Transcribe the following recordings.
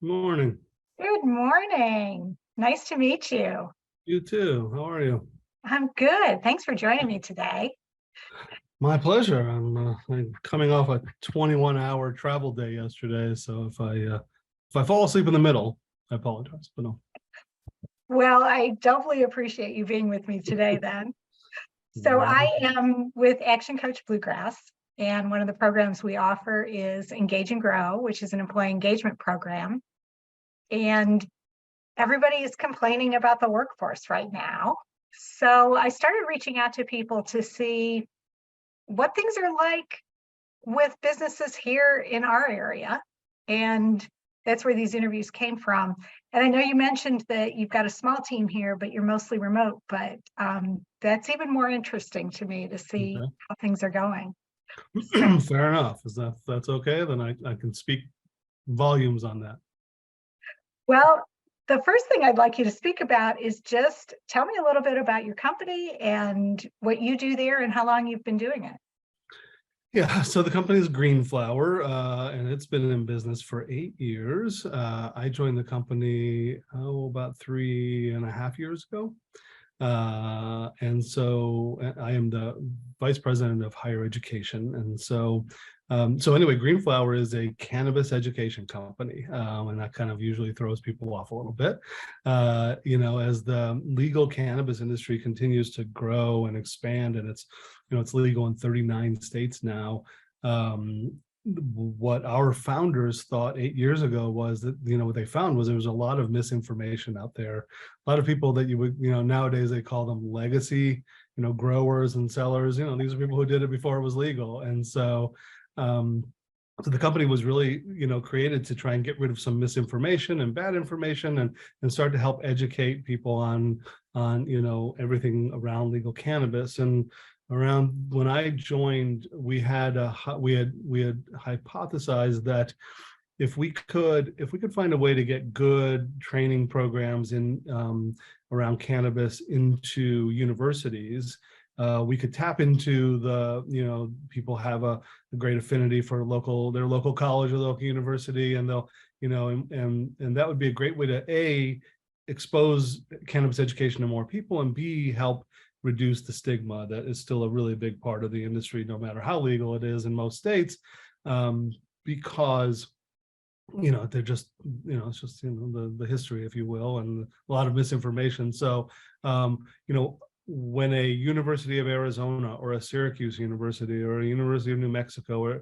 Morning. Good morning. Nice to meet you. You too. How are you? I'm good. Thanks for joining me today. My pleasure. I'm coming off a 21-hour travel day yesterday, so if I fall asleep in the middle, I apologize. But no. Well, I doubly appreciate you being with me today then. So I am with Action Coach Bluegrass, and one of the programs we offer is Engage and Grow, which is an employee engagement program. And everybody is complaining about the workforce right now. So I started reaching out to people to see what things are like with businesses here in our area. And that's where these interviews came from. And I know you mentioned that you've got a small team here, but you're mostly remote, but that's even more interesting to me to see how things are going. So, fair enough. That's okay? Then I can speak volumes on that. Well, the first thing I'd like you to speak about is just tell me a little bit about your company and what you do there and how long you've been doing it. Yeah, so the company is Green Flower, and it's been in business for 8 years. I joined the company about 3.5 years ago. And so I am the vice president of higher education. And so anyway, Green Flower is a cannabis education company, and that kind of usually throws people off a little bit. As the legal cannabis industry continues to grow and expand, and it's legal in 39 states now. What our founders thought 8 years ago was that, what they found was there was a lot of misinformation out there. A lot of people that you would, nowadays they call them legacy, growers and sellers. These are people who did it before it was legal. And so the company was really, created to try and get rid of some misinformation and bad information and start to help educate people on everything around legal cannabis. And around when I joined, we had hypothesized that if we could find a way to get good training programs in around cannabis into universities, we could tap into the, people have a great affinity for their local college or local university, and they'll, and that would be a great way to expose cannabis education to more people, and B, help reduce the stigma that is still a really big part of the industry, no matter how legal it is in most states, because they're just, it's just the history, if you will, and a lot of misinformation. So when a University of Arizona or a Syracuse University or a University of New Mexico, or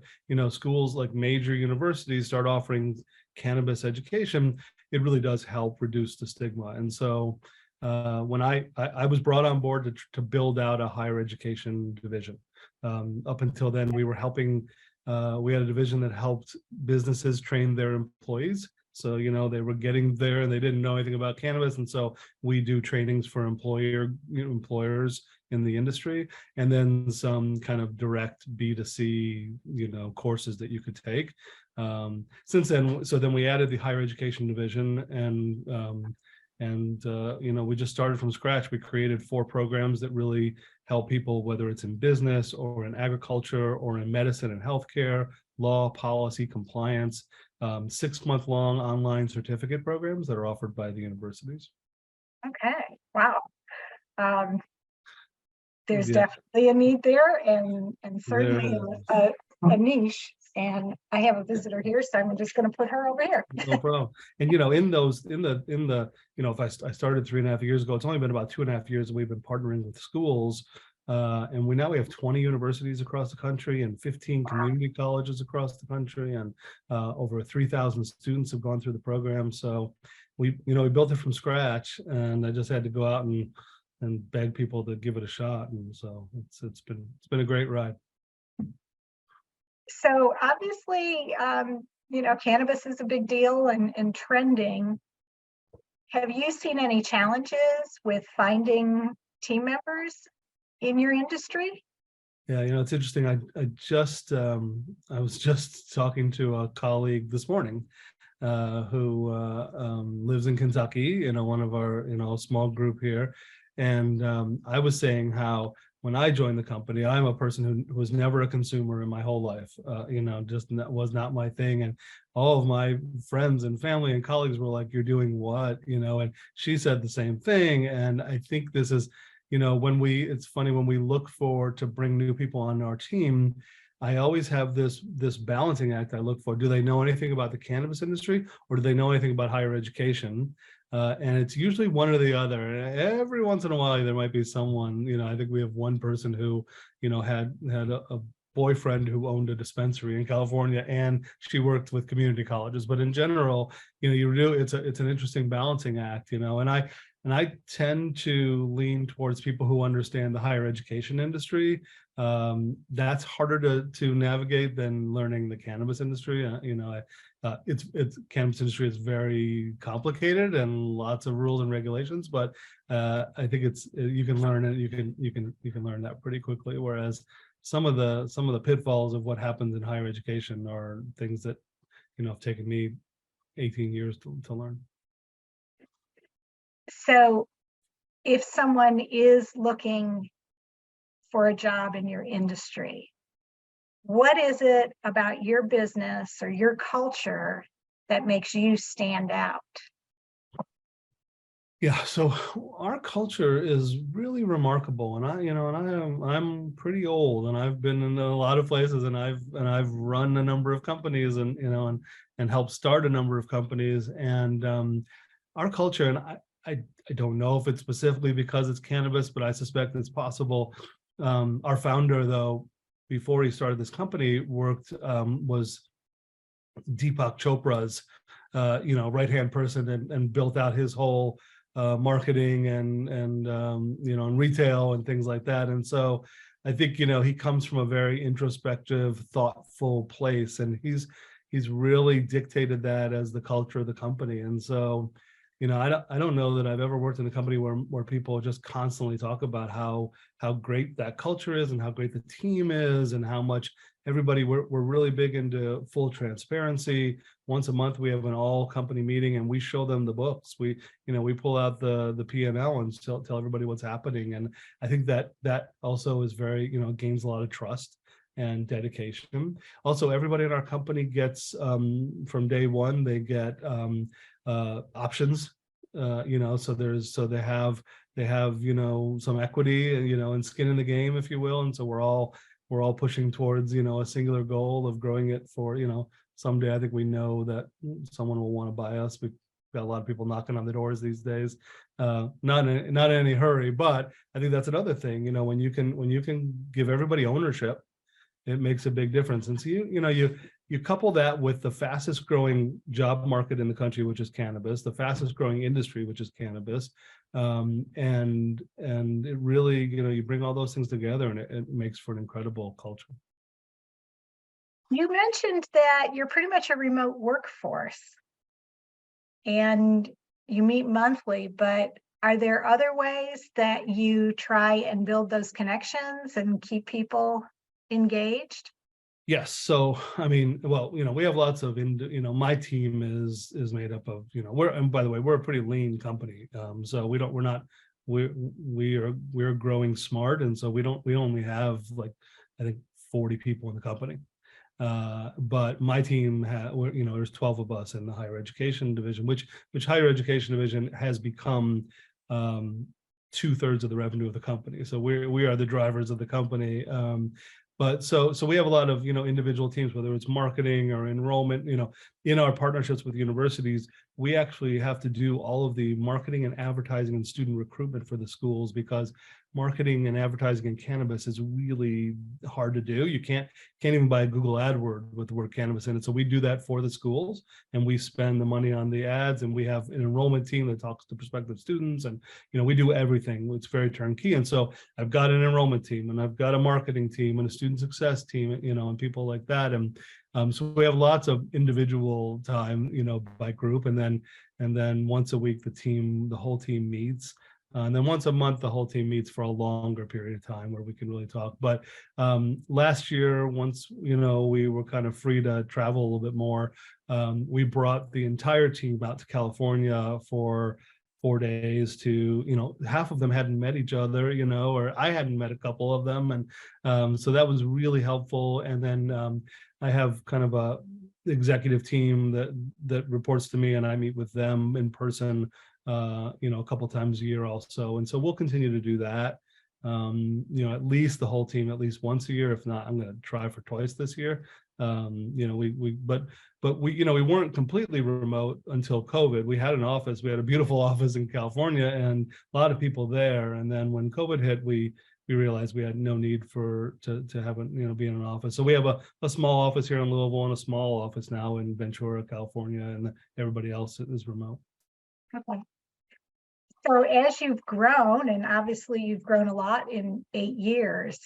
schools like major universities start offering cannabis education, it really does help reduce the stigma. And so when I was brought on board to build out a higher education division. Up until then, we were helping, we had a division that helped businesses train their employees. So, they were getting there and they didn't know anything about cannabis. And so we do trainings for employers in the industry, and then some kind of direct B2C, courses that you could take. Since then, so then we added the higher education division, and we just started from scratch. We created 4 programs that really help people, whether it's in business or in agriculture or in medicine and healthcare, law, policy, compliance, 6-month-long online certificate programs that are offered by the universities. Okay, wow. There's definitely a need there, and certainly a niche. And I have a visitor here, so I'm just going to put her over here. No problem. And if I started 3.5 years ago, it's only been about 2.5 years that we've been partnering with schools, and we have 20 universities across the country and 15 community colleges across the country, and over 3,000 students have gone through the program. So we built it from scratch, and I just had to go out and beg people to give it a shot, and so it's been a great ride. So obviously, cannabis is a big deal and trending. Have you seen any challenges with finding team members in your industry? Yeah, it's interesting. I was just talking to a colleague this morning who lives in Kentucky, one of our, small group here. And I was saying how when I joined the company. I'm a person who was never a consumer in my whole life. Just was not my thing. And all of my friends and family and colleagues were like, "You're doing what?" And she said the same thing. And I think this is, it's funny when we look to bring new people on our team. I always have this balancing act I look for. Do they know anything about the cannabis industry, or do they know anything about higher education? And it's usually one or the other. Every once in a while, there might be someone. I think we have one person who, had a boyfriend who owned a dispensary in California, and she worked with community colleges. But in general, it's an interesting balancing act. And I tend to lean towards people who understand the higher education industry. That's harder to navigate than learning the cannabis industry. It's cannabis industry is very complicated and lots of rules and regulations, but I think you can learn it. You can learn that pretty quickly. Whereas some of the pitfalls of what happens in higher education are things that have taken me 18 years to learn. So if someone is looking for a job in your industry, what is it about your business or your culture that makes you stand out? Yeah, so our culture is really remarkable, and I'm pretty old, and I've been in a lot of places, and I've run a number of companies, and helped start a number of companies, and our culture, and I don't know if it's specifically because it's cannabis, but I suspect it's possible. Our founder, though, before he started this company, was Deepak Chopra's right-hand person, and built out his whole marketing and retail and things like that. And so I think he comes from a very introspective, thoughtful place, and he's really dictated that as the culture of the company. And so I don't know that I've ever worked in a company where people just constantly talk about how great that culture is, and how great the team is, and how much everybody, we're really big into full transparency. Once a month we have an all company meeting, and we show them the books. We pull out the P&L and tell everybody what's happening. And I think that also is very, gains a lot of trust and dedication. Also, everybody in our company gets from day one, they get options, so they have some equity, and skin in the game, if you will. And so we're all pushing towards a singular goal of growing it for someday. I think we know that someone will want to buy us. We've got a lot of people knocking on the doors these days, not in any hurry, but I think that's another thing. When you can give everybody ownership, it makes a big difference. And so you couple that with the fastest growing job market in the country, which is cannabis, the fastest growing industry, which is cannabis, and it really, you bring all those things together, and it makes for an incredible culture. You mentioned that you're pretty much a remote workforce and you meet monthly, but are there other ways that you try and build those connections and keep people engaged? Yes. So, we have lots of, my team is made up of, and by the way, we're a pretty lean company. So we're growing smart. And so we only have I think 40 people in the company. But my team there's 12 of us in the higher education division, which higher education division has become 2/3 of the revenue of the company. So we are the drivers of the company. But so we have a lot of individual teams, whether it's marketing or enrollment. In our partnerships with universities, we actually have to do all of the marketing and advertising and student recruitment for the schools, because marketing and advertising in cannabis is really hard to do. You can't even buy a Google AdWord with the word cannabis in it. So we do that for the schools, and we spend the money on the ads, and we have an enrollment team that talks to prospective students, and we do everything. It's very turnkey. And so I've got an enrollment team, and I've got a marketing team, and a student success team, and people like that. And so we have lots of individual time, by group, and then once a week the whole team meets. And then once a month, the whole team meets for a longer period of time where we can really talk. But last year, once we were kind of free to travel a little bit more, we brought the entire team out to California for 4 days to, half of them hadn't met each other, or I hadn't met a couple of them. And so that was really helpful. And then I have kind of a executive team that reports to me, and I meet with them in person, a couple times a year also. And so we'll continue to do that. At least the whole team, at least once a year. If not, I'm going to try for twice this year. But we weren't completely remote until COVID. We had an office. We had a beautiful office in California and a lot of people there. And then when COVID hit, we realized we had no need to have be in an office. So we have a small office here in Louisville and a small office now in Ventura, California, and everybody else is remote. Okay. So as you've grown, and obviously you've grown a lot in 8 years,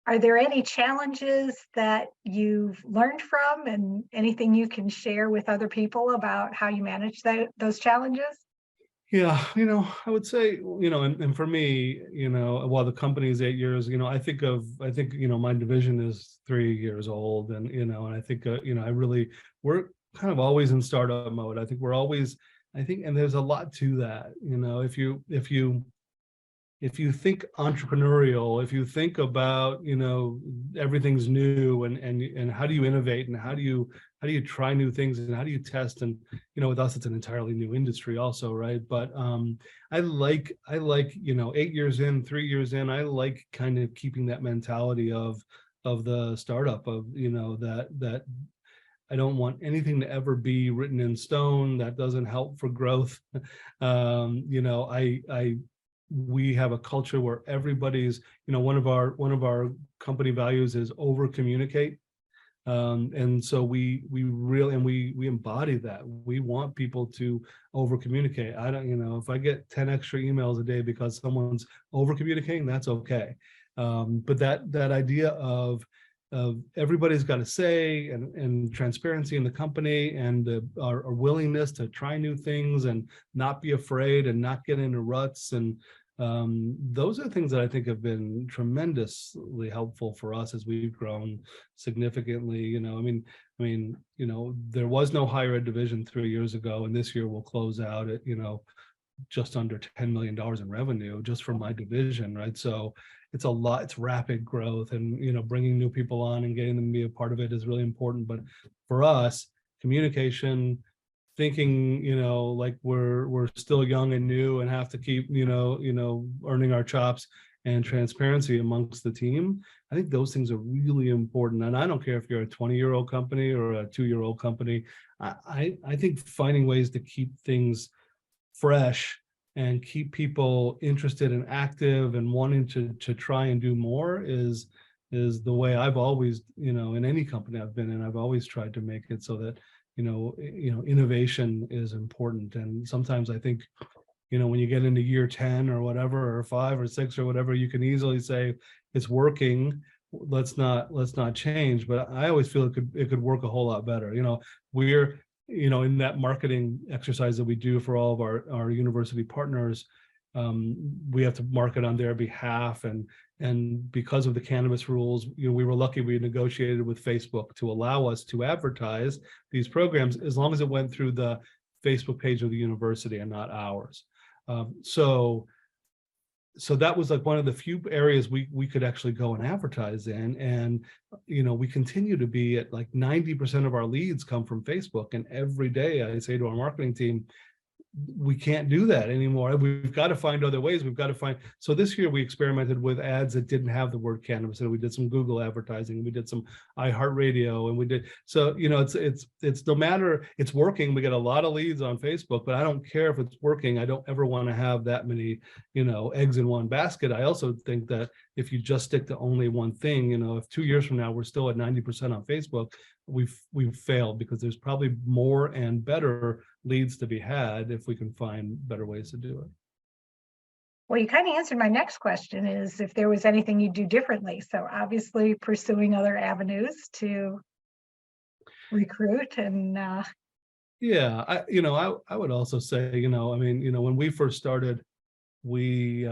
are there any challenges that you've learned from, and anything you can share with other people about how you manage those challenges? Yeah, I would say, and for me, while the company is 8 years, I think, my division is 3 years old, and, and I think, we're kind of always in startup mode. I think we're always, and there's a lot to that, if you think entrepreneurial, if you think about, everything's new, and how do you innovate, and how do you try new things, and how do you test, and with us it's an entirely new industry also, right? But I like 8 years in, 3 years in, I like kind of keeping that mentality of the startup, of that I don't want anything to ever be written in stone. That doesn't help for growth. We have a culture where everybody's, one of our company values is over communicate. And so we embody that. We want people to over communicate. I don't, if I get 10 extra emails a day because someone's over communicating, that's okay. But that idea of everybody's got a say, and transparency in the company, and our willingness to try new things and not be afraid and not get into ruts, and those are things that I think have been tremendously helpful for us as we've grown significantly. There was no higher ed division 3 years ago, and this year we'll close out at just under $10 million in revenue just for my division, right? So it's a lot. It's rapid growth, and bringing new people on and getting them to be a part of it is really important. But for us, communication, thinking like we're still young and new and have to keep earning our chops, and transparency amongst the team, I think those things are really important. And I don't care if you're a 20-year-old company or a 2-year-old company. I think finding ways to keep things fresh and keep people interested and active and wanting to try and do more is the way I've always, in any company I've been in, I've always tried to make it so that innovation is important. And sometimes I think, when you get into year 10 or whatever, or 5 or 6 or whatever, you can easily say it's working, let's not change. But I always feel it could work a whole lot better. We're in that marketing exercise that we do for all of our university partners, we have to market on their behalf, and because of the cannabis rules, we were lucky we negotiated with Facebook to allow us to advertise these programs as long as it went through the Facebook page of the university and not ours. So that was like one of the few areas we could actually go and advertise in. And we continue to be at like 90% of our leads come from Facebook. And every day I say to our marketing team, we can't do that anymore. We've got to find other ways. So this year we experimented with ads that didn't have the word cannabis, and we did some Google advertising, we did some iHeartRadio, and we did, so, it's no matter, it's working. We get a lot of leads on Facebook, but I don't care if it's working. I don't ever want to have that many, eggs in one basket. I also think that if you just stick to only one thing, if 2 years from now we're still at 90% on Facebook, we've failed, because there's probably more and better leads to be had if we can find better ways to do it. Well, you kind of answered my next question, is if there was anything you'd do differently. So obviously pursuing other avenues to recruit and yeah, I would also say, when we first started, we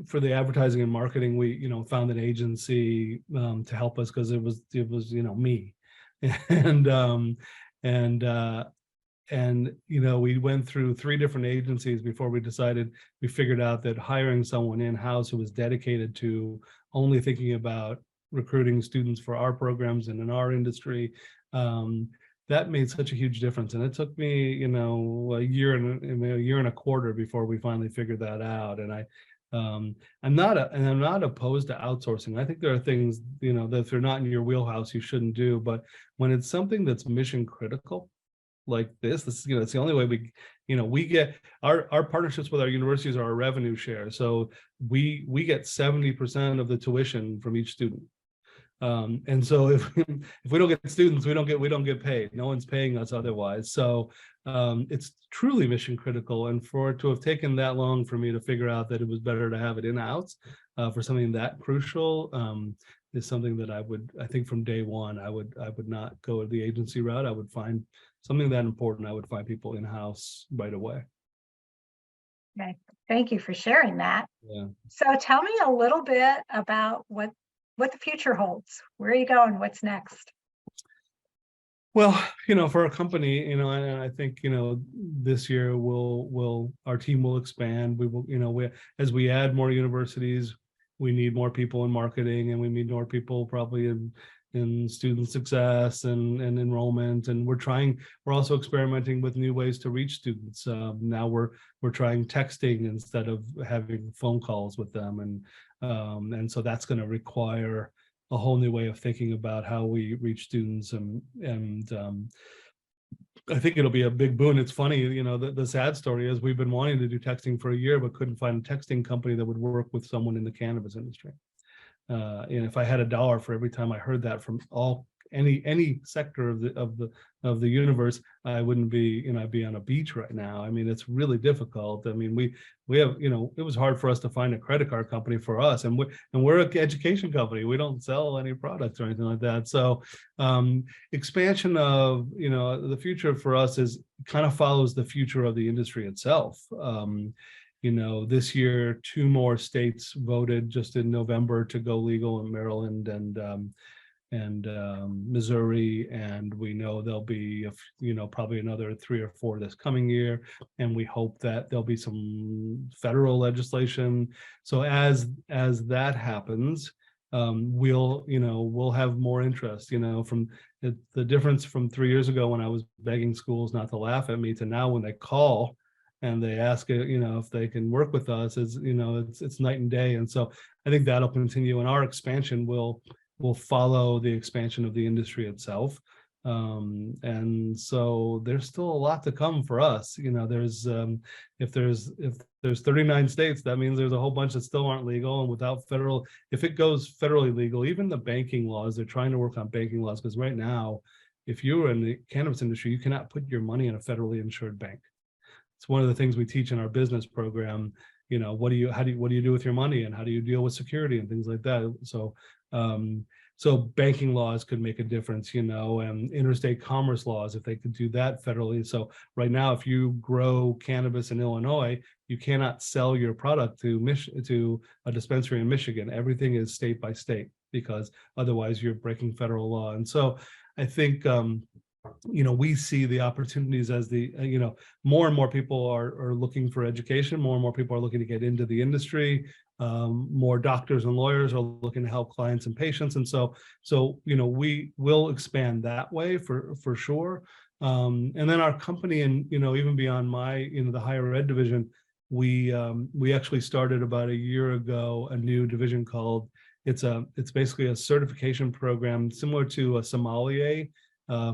for the advertising and marketing, we found an agency to help us, because it was me, and we went through 3 different agencies before we figured out that hiring someone in-house who was dedicated to only thinking about recruiting students for our programs and in our industry, that made such a huge difference. And it took me, a year and a quarter before we finally figured that out. And I'm not opposed to outsourcing. I think there are things, that if they're not in your wheelhouse, you shouldn't do. But when it's something that's mission critical, like this is, it's the only way we get our partnerships with our universities are our revenue share. So we get 70% of the tuition from each student. And so if we don't get students, we don't get paid. No one's paying us otherwise. So it's truly mission critical. And for it to have taken that long for me to figure out that it was better to have it in-house for something that crucial is something that I think from day one, I would not go the agency route. I would find something that important. I would find people in-house right away. Okay. Thank you for sharing that. Yeah. So tell me a little bit about what the future holds. Where are you going? What's next? Well, for a company, and I think, this year our team will expand. We will, as we add more universities, we need more people in marketing, and we need more people probably in student success and enrollment. And we're also experimenting with new ways to reach students. Now we're trying texting instead of having phone calls with them. And so that's going to require a whole new way of thinking about how we reach students. And I think it'll be a big boon. It's funny, the sad story is we've been wanting to do texting for a year, but couldn't find a texting company that would work with someone in the cannabis industry. And if I had $1 for every time I heard that from any sector of the universe, I wouldn't be, I'd be on a beach right now. I mean, it's really difficult. I mean, we have, it was hard for us to find a credit card company for us, and we're an education company. We don't sell any products or anything like that. So expansion of, the future for us kind of follows the future of the industry itself. This year, 2 more states voted just in November to go legal in Maryland and Missouri, and we know there'll be probably another 3 or 4 this coming year, and we hope that there'll be some federal legislation. So as that happens, we'll have more interest. From the difference from 3 years ago when I was begging schools not to laugh at me to now when they call and they ask if they can work with us, it's night and day. And so I think that'll continue, and our expansion will follow the expansion of the industry itself. And so there's still a lot to come for us. If there's 39 states, that means there's a whole bunch that still aren't legal. And without if it goes federally legal, even the banking laws, they're trying to work on banking laws, because right now, if you're in the cannabis industry, you cannot put your money in a federally insured bank. It's one of the things we teach in our business program. What do you do with your money, and how do you deal with security and things like that? So banking laws could make a difference, and interstate commerce laws, if they could do that federally. So right now, if you grow cannabis in Illinois, you cannot sell your product to a dispensary in Michigan. Everything is state by state, because otherwise you're breaking federal law. And so I think we see the opportunities as more and more people are looking for education. More and more people are looking to get into the industry. More doctors and lawyers are looking to help clients and patients. And so we will expand that way for sure. And then our company, and even beyond the higher ed division, we actually started about a year ago a new division called, it's basically a certification program similar to a sommelier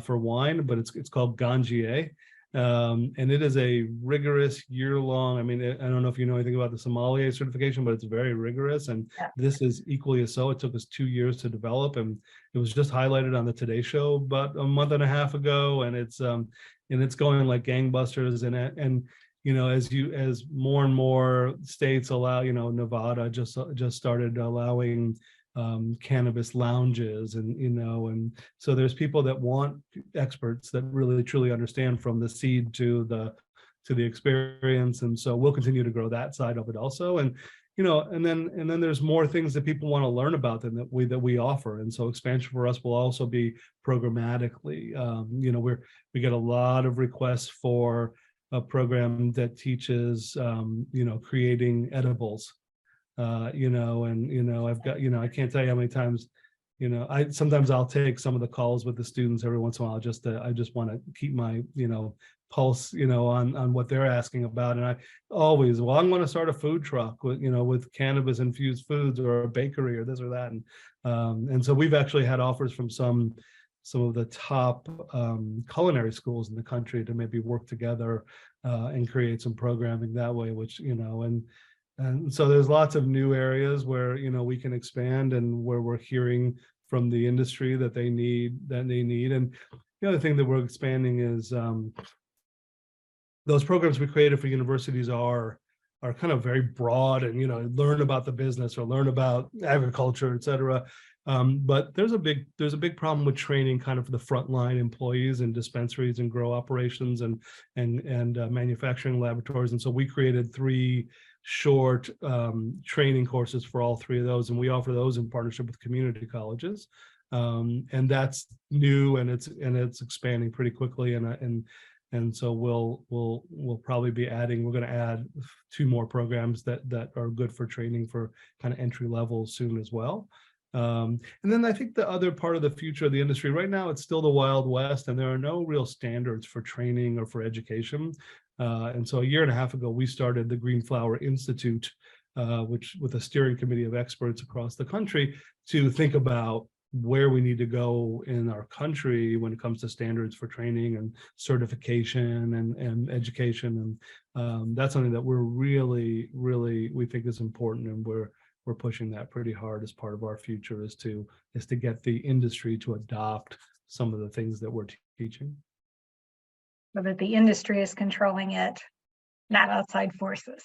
for wine, but it's called Ganjier. And it is a rigorous year-long. I mean, I don't know if you know anything about the sommelier certification, but it's very rigorous. And this is equally as so. It took us 2 years to develop, and it was just highlighted on the Today Show about a month and a half ago. And it's going like gangbusters. And as more and more states allow, Nevada just started allowing cannabis lounges, and so there's people that want experts that really truly understand from the seed to the experience. And so we'll continue to grow that side of it also. And and then there's more things that people want to learn about than that we offer. And so expansion for us will also be programmatically. We get a lot of requests for a program that teaches, creating edibles. I've got, I can't tell you how many times, I'll take some of the calls with the students every once in a while, I just want to keep my, pulse, on what they're asking about. And I always, well, I'm going to start a food truck with cannabis infused foods, or a bakery, or this or that. And so we've actually had offers from some of the top culinary schools in the country to maybe work together and create some programming that way, which, and so there's lots of new areas where, we can expand, and where we're hearing from the industry that they need. And the other thing that we're expanding is those programs we created for universities are kind of very broad, and, learn about the business, or learn about agriculture, et cetera. But there's a big problem with training kind of the frontline employees in dispensaries and grow operations and manufacturing laboratories. And so we created 3 short training courses for all 3 of those, and we offer those in partnership with community colleges. And that's new, and it's expanding pretty quickly. And so we'll probably be adding. We're going to add 2 more programs that are good for training for kind of entry level soon as well. And then I think the other part of the future of the industry right now, it's still the Wild West, and there are no real standards for training or for education. And so a year and a half ago, we started the Green Flower Institute, which with a steering committee of experts across the country, to think about where we need to go in our country when it comes to standards for training and certification and education. And that's something that we're really, we think is important, and we're pushing that pretty hard as part of our future, is to get the industry to adopt some of the things that we're teaching. So that the industry is controlling it, not outside forces.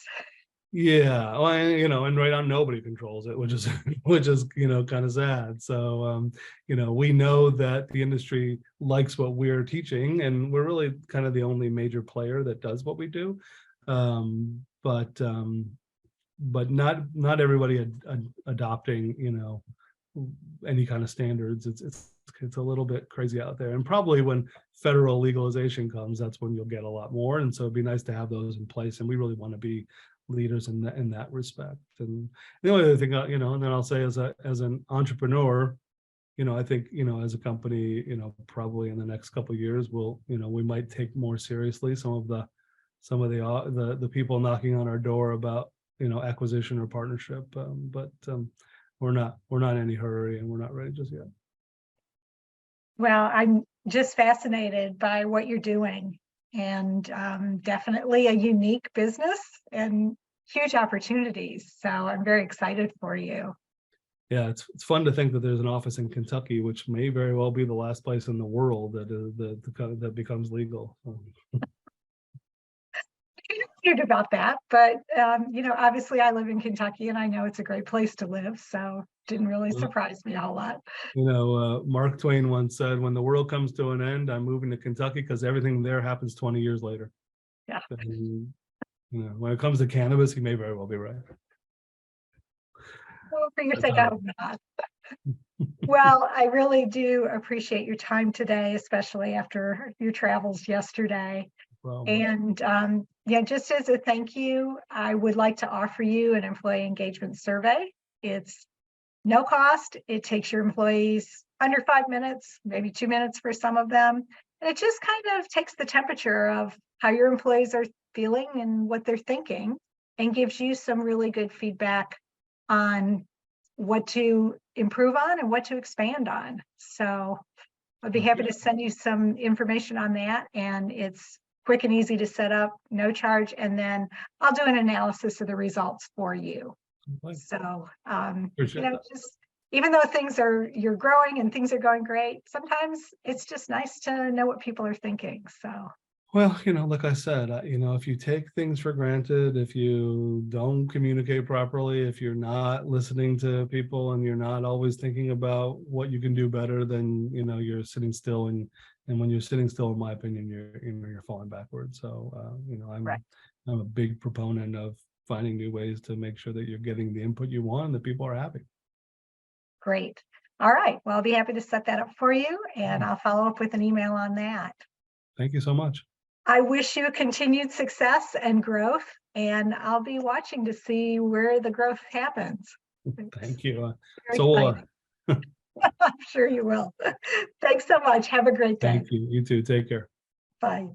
Yeah, well, and right now nobody controls it, which is kind of sad. So we know that the industry likes what we're teaching, and we're really kind of the only major player that does what we do. But not everybody adopting any kind of standards. It's a little bit crazy out there, and probably when federal legalization comes, that's when you'll get a lot more. And so it'd be nice to have those in place, and we really want to be leaders in that respect. And the only other thing, and then I'll say, as an entrepreneur, I think, as a company, probably in the next couple of years, we might take more seriously some of the people knocking on our door about, acquisition or partnership. But we're not in any hurry, and we're not ready just yet. Well, I'm just fascinated by what you're doing, and definitely a unique business and huge opportunities. So I'm very excited for you. Yeah, it's fun to think that there's an office in Kentucky, which may very well be the last place in the world that becomes legal. Excited about that, but obviously I live in Kentucky, and I know it's a great place to live, so didn't really surprise me a whole lot. Mark Twain once said, "When the world comes to an end, I'm moving to Kentucky because everything there happens 20 years later." Yeah. And, when it comes to cannabis, he may very well be right. Well, for your sake, I hope not. Well, I really do appreciate your time today, especially after your travels yesterday. And just as a thank you, I would like to offer you an employee engagement survey. It's no cost. It takes your employees under 5 minutes, maybe 2 minutes for some of them. And it just kind of takes the temperature of how your employees are feeling and what they're thinking, and gives you some really good feedback on what to improve on and what to expand on. So I'd be happy to send you some information on that. And it's quick and easy to set up, no charge. And then I'll do an analysis of the results for you. So, just even though you're growing and things are going great, sometimes it's just nice to know what people are thinking. So, well, like I said, if you take things for granted, if you don't communicate properly, if you're not listening to people, and you're not always thinking about what you can do better, then you're sitting still, and when you're sitting still, in my opinion, you're falling backwards. So I'm a big proponent of finding new ways to make sure that you're getting the input you want and that people are happy. Great. All right. Well, I'll be happy to set that up for you, and I'll follow up with an email on that. Thank you so much. I wish you continued success and growth, and I'll be watching to see where the growth happens. Thank you. Very So exciting. I'm sure you will. Thanks so much. Have a great day. thank you. You too. Take care. Bye.